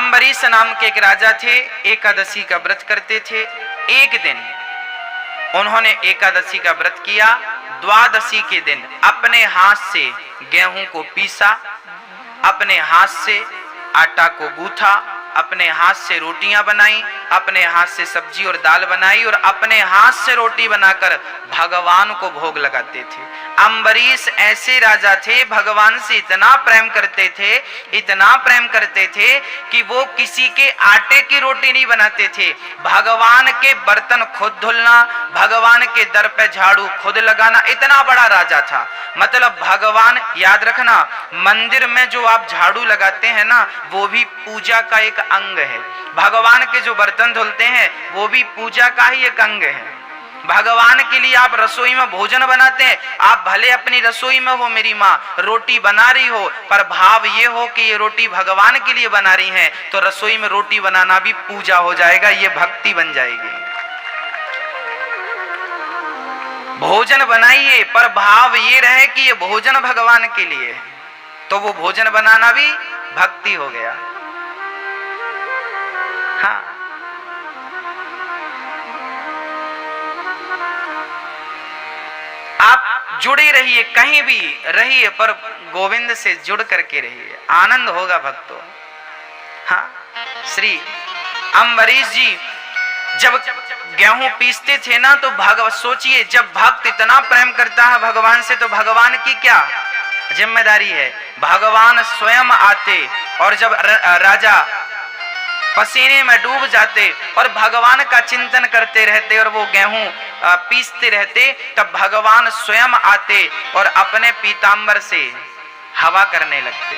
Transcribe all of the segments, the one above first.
अम्बरीश नाम के एक राजा थे, एकादशी का व्रत करते थे। एक दिन उन्होंने एकादशी का व्रत किया। द्वादशी के दिन अपने हाथ से गेहूं को पीसा, अपने हाथ से आटा को गूथा, अपने हाथ से रोटियां बनाई, अपने हाथ से सब्जी और दाल बनाई और अपने हाथ से रोटी बनाकर भगवान को भोग लगाते थे। अम्बरीश ऐसे राजा थे, भगवान से इतना प्रेम करते थे, इतना प्रेम करते थे कि वो किसी के आटे की रोटी नहीं बनाते थे। भगवान के बर्तन खुद धुलना, भगवान के दर पे झाड़ू खुद लगाना, इतना बड़ा राजा था। मतलब भगवान, याद रखना, मंदिर में जो आप झाड़ू लगाते हैं ना, वो भी पूजा का एक अंग है। भगवान के जो बर्तन धुलते हैं वो भी पूजा का ही एक अंग है। भगवान के लिए आप रसोई में भोजन बनाते हैं, आप भले अपनी रसोई में हो, मेरी माँ रोटी बना रही हो, पर भाव ये हो कि ये रोटी भगवान के लिए बना रही है, तो रसोई में रोटी बनाना भी पूजा हो जाएगा, ये भक्ति बन जाएगी। भोजन बनाइए पर भाव ये रहे कि ये भोजन भगवान के लिए, तो वो भोजन बनाना भी भक्ति हो गया। हाँ, आप जुड़े रहिए, कहीं भी रहिए पर गोविंद से जुड़ करके रहिए, आनंद होगा भक्तों। हाँ, श्री अम्बरीश जी जब गेहूं पीसते थे ना, तो भगवत, सोचिए, जब भक्त इतना प्रेम करता है भगवान से, तो भगवान की क्या जिम्मेदारी है। भगवान स्वयं आते और जब राजा पसीने में डूब जाते और भगवान का चिंतन करते रहते और वो गेहूं पीसते रहते, तब भगवान स्वयं आते और अपने पीतांबर से हवा करने लगते।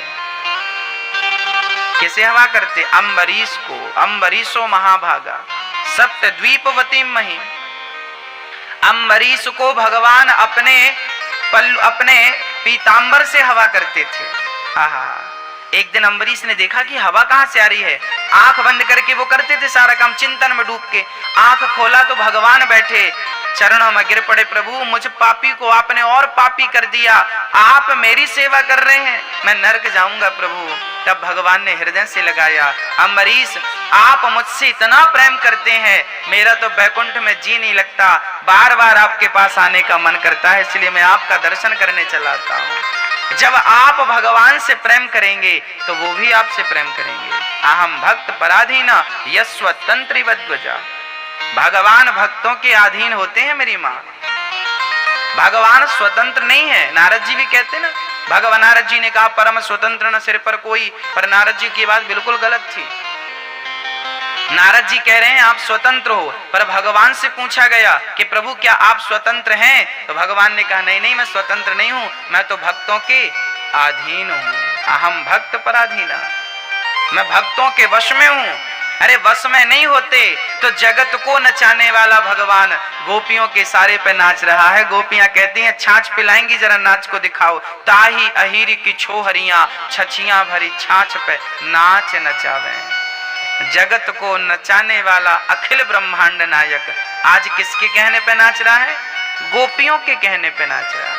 कैसे हवा करते? अम्बरीश को, अम्बरीशो महाभागा सप्त द्वीपवती मही। अम्बरीश को भगवान अपने पीतांबर से हवा करते थे। आहा, एक दिन अम्बरीश ने देखा कि हवा कहां से आ रही है। आंख बंद करके वो करते थे सारा काम, चिंतन में डूब के। आंख खोला तो भगवान बैठे, चरणों में गिर पड़े, प्रभु मुझ पापी को आपने और पापी कर दिया, आप मेरी सेवा कर रहे हैं, मैं नरक जाऊंगा प्रभु। तब भगवान ने हृदय से लगाया, अम्बरीश आप मुझसे इतना प्रेम करते हैं, मेरा तो बैकुंठ में जी नहीं लगता, बार बार आपके पास आने का मन करता है, इसलिए मैं आपका दर्शन करने चला आता हूँ। जब आप भगवान से प्रेम करेंगे तो वो भी आपसे प्रेम करेंगे। अहम भक्त पराधीना यस्वतंत्रिवद्वजा। भगवान भक्तों के अधीन होते हैं मेरी माँ, भगवान स्वतंत्र नहीं है। नारद जी भी कहते ना, भगवान नारद जी ने कहा परम स्वतंत्र न सिर पर कोई, पर नारद जी की बात बिल्कुल गलत थी। नारद जी कह रहे हैं आप स्वतंत्र हो, पर भगवान से पूछा गया कि प्रभु क्या आप स्वतंत्र हैं, तो भगवान ने कहा नहीं नहीं, मैं स्वतंत्र नहीं हूं, मैं तो भक्तों के अधीन हूं। अहम भक्त पराधीना, मैं भक्तों के वश में हूं। अरे वश में नहीं होते तो जगत को नचाने वाला भगवान गोपियों के सारे पे नाच रहा है। गोपियां कहती हैं छाछ पिलाएंगी, जरा नाच को दिखाओ। ताही अहीर की छोहरियां छछियां भरी छाछ पे नाच नचावे। जगत को नचाने वाला अखिल ब्रह्मांड नायक आज किसके कहने पे नाच रहा है? गोपियों के कहने पे नाच रहा है।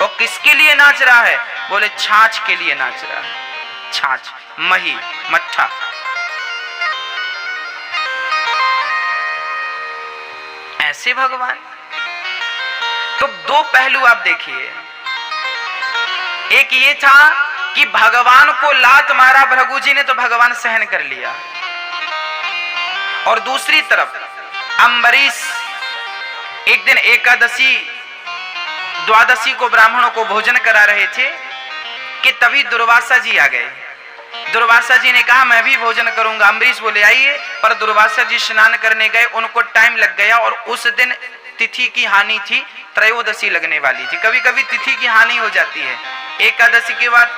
और किसके लिए नाच रहा है? बोले छाछ के लिए नाच रहा है। छाछ, मही, मट्ठा। ऐसे भगवान। तो दो पहलू आप देखिए, एक ये था कि भगवान को लात मारा भृगु जी ने तो भगवान सहन कर लिया, और दूसरी तरफ अम्बरीश एक दिन एकादशी द्वादशी को ब्राह्मणों को भोजन करा रहे थे कि तभी दुर्वासा जी आ गए। दुर्वासा जी ने कहा मैं भी भोजन करूंगा। अम्बरीश बोले आइए, पर दुर्वासा जी स्नान करने गए, उनको टाइम लग गया और उस दिन तिथि की हानि थी, त्रयोदशी लगने वाली थी। कभी कभी तिथि की हानि हो जाती है, एकादशी के बाद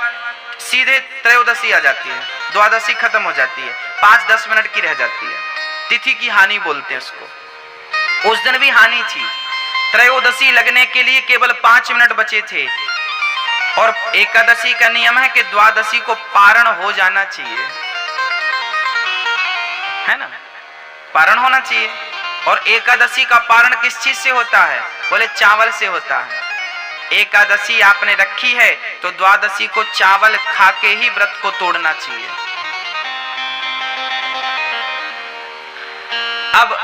सीधे त्रयोदशी आ जाती है, द्वादशी खत्म हो जाती है, 5-10 मिनट की रह जाती है, तिथि की हानि बोलते हैं उसको। उस दिन भी हानि थी, त्रयोदशी लगने के लिए केवल 5 मिनट बचे थे, और एकादशी का नियम है कि द्वादशी को पारण हो जाना चाहिए, है ना, पारण होना चाहिए। और एकादशी का पारण किस चीज से होता है? बोले चावल से होता है। एकादशी आपने रखी है तो द्वादशी को चावल खा के ही व्रत को तोड़ना चाहिए। अब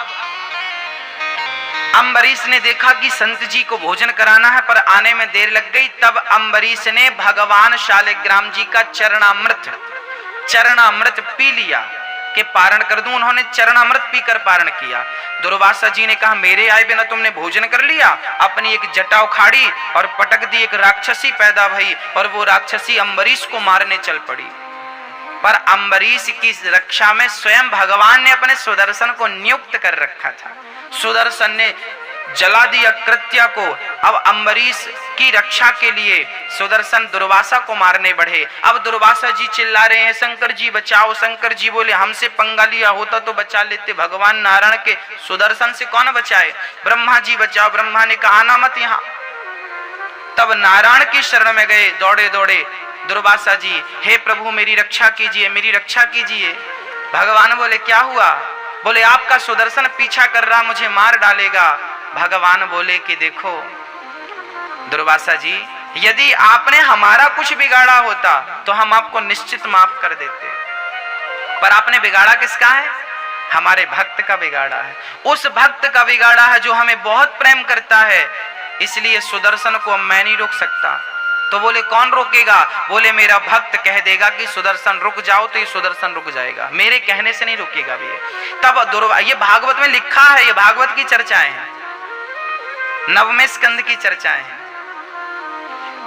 अम्बरीश ने देखा कि संत जी को भोजन कराना है पर आने में देर लग गई। तब अम्बरीश ने भगवान शालिग्राम जी का चरणामृत पी लिया कि पारण कर दूं। उन्होंने चरणामृत पीकर पारण किया। दुर्वासा जी ने कहा मेरे आए बिना तुमने भोजन कर लिया। अपनी एक जटा उखाड़ी और पटक दी। एक राक्षसी पैदा भई और वो राक्षसी अम्बरीश को मारने चल पड़ी। पर अम्बरीश की रक्षा में स्वयं भगवान ने अपने सुदर्शन को नियुक्त कर रखा था। सुदर्शन ने जला दिया कृत्या को। अब अम्बरीश की रक्षा के लिए सुदर्शन दुर्वासा को मारने बढ़े। अब दुर्वासा जी चिल्ला रहे हैं शंकर जी बचाओ। शंकर जी बोले हमसे पंगा लिया होता तो बचा लेते, भगवान नारायण के सुदर्शन से कौन बचाए। ब्रह्मा जी बचाओ। ब्रह्मा ने कहा आना मत यहां। तब नारायण की शरण में गए दौड़े दौड़े दुर्वासा जी, हे प्रभु मेरी रक्षा कीजिए, मेरी रक्षा कीजिए। भगवान बोले क्या हुआ। बोले आपका सुदर्शन पीछा कर रहा, मुझे मार डालेगा। भगवान बोले कि देखो दुर्वासा जी, यदि आपने हमारा कुछ बिगाड़ा होता तो हम आपको निश्चित माफ कर देते, पर आपने बिगाड़ा किसका है, हमारे भक्त का बिगाड़ा है। उस भक्त का बिगाड़ा है जो हमें बहुत प्रेम करता है, इसलिए सुदर्शन को मैं नहीं रोक सकता। तो बोले कौन रोकेगा। बोले मेरा भक्त कह देगा कि सुदर्शन रुक जाओ तो ये सुदर्शन रुक जाएगा, मेरे कहने से नहीं रुकेगा भी। तब ये भागवत में लिखा है, ये भागवत की चर्चाएं हैं, 9वें स्कंद की चर्चाएं हैं।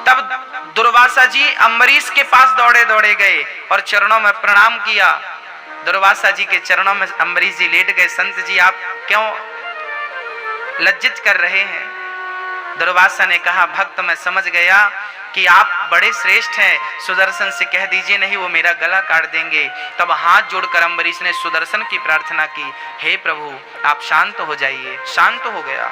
तब दुर्वासा जी अम्बरीश के पास दौड़े दौड़े गए और चरणों में प्रणाम किया। दुर्वासा जी के चरणों में अम्बरीश जी लेट गए। संत जी आप क्यों लज्जित कर रहे हैं। दुर्वासा ने कहा भक्त मैं समझ गया कि आप बड़े श्रेष्ठ हैं, सुदर्शन से कह दीजिए नहीं वो मेरा गला काट देंगे। तब हाथ जोड़कर अम्बरीश ने सुदर्शन की प्रार्थना की, हे प्रभु आप शांत हो जाइए। शांत हो गया।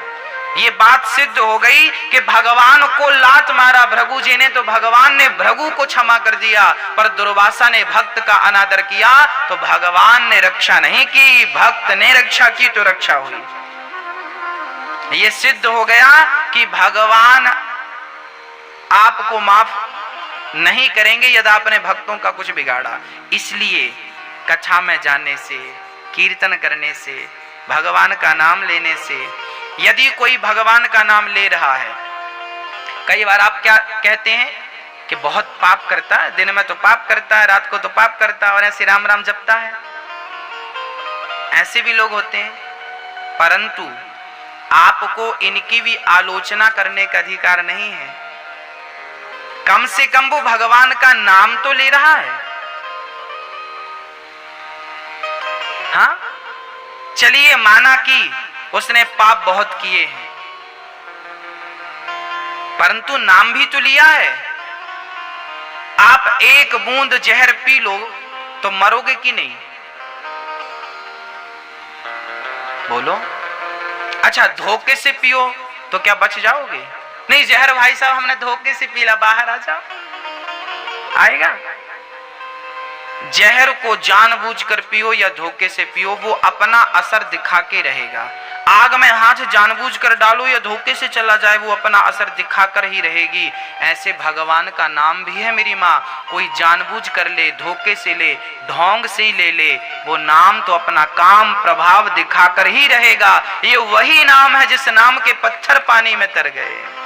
ये बात सिद्ध हो गई कि भगवान को लात मारा भृगु जी ने तो भगवान ने भृगु को क्षमा कर दिया, पर दुर्वासा ने भक्त का अनादर किया तो भगवान ने रक्षा नहीं की, भक्त ने रक्षा की तो रक्षा हुई। ये सिद्ध हो गया कि भगवान आपको माफ नहीं करेंगे यदि आपने भक्तों का कुछ बिगाड़ा। इसलिए कथा में जाने से, कीर्तन करने से, भगवान का नाम लेने से, यदि कोई भगवान का नाम ले रहा है, कई बार आप क्या कहते हैं कि बहुत पाप करता है, दिन में तो पाप करता है, रात को तो पाप करता है और ऐसे राम राम जपता है। ऐसे भी लोग होते हैं, परंतु आपको इनकी भी आलोचना करने का अधिकार नहीं है। कम से कम वो भगवान का नाम तो ले रहा है। हाँ चलिए माना कि उसने पाप बहुत किए हैं, परंतु नाम भी तो लिया है। आप एक बूंद जहर पी लो तो मरोगे कि नहीं, बोलो। अच्छा धोखे से पियो तो क्या बच जाओगे। नहीं जहर भाई साहब हमने धोखे से पीला, बाहर आ जाओ, आएगा। जहर को जानबूझकर पियो या धोखे से पियो, वो अपना असर दिखा के रहेगा। आग में हाथ जानबूझकर डालो या धोखे से चला जाए, वो अपना असर दिखाकर ही रहेगी। ऐसे भगवान का नाम भी है मेरी माँ, कोई जानबूझ कर ले, धोखे से ले, ढोंग से ही ले ले, वो नाम तो अपना काम प्रभाव दिखाकर ही रहेगा। ये वही नाम है जिस नाम के पत्थर पानी में तर गए।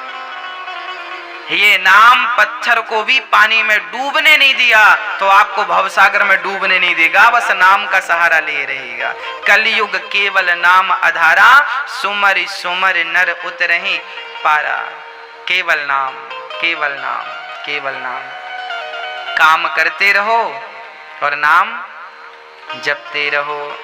ये नाम पत्थर को भी पानी में डूबने नहीं दिया तो आपको भवसागर में डूबने नहीं देगा, बस नाम का सहारा ले रहेगा। कलयुग केवल नाम आधारा, सुमर सुमर नर उतरहि पारा। केवल नाम, केवल नाम, केवल नाम। काम करते रहो और नाम जपते रहो।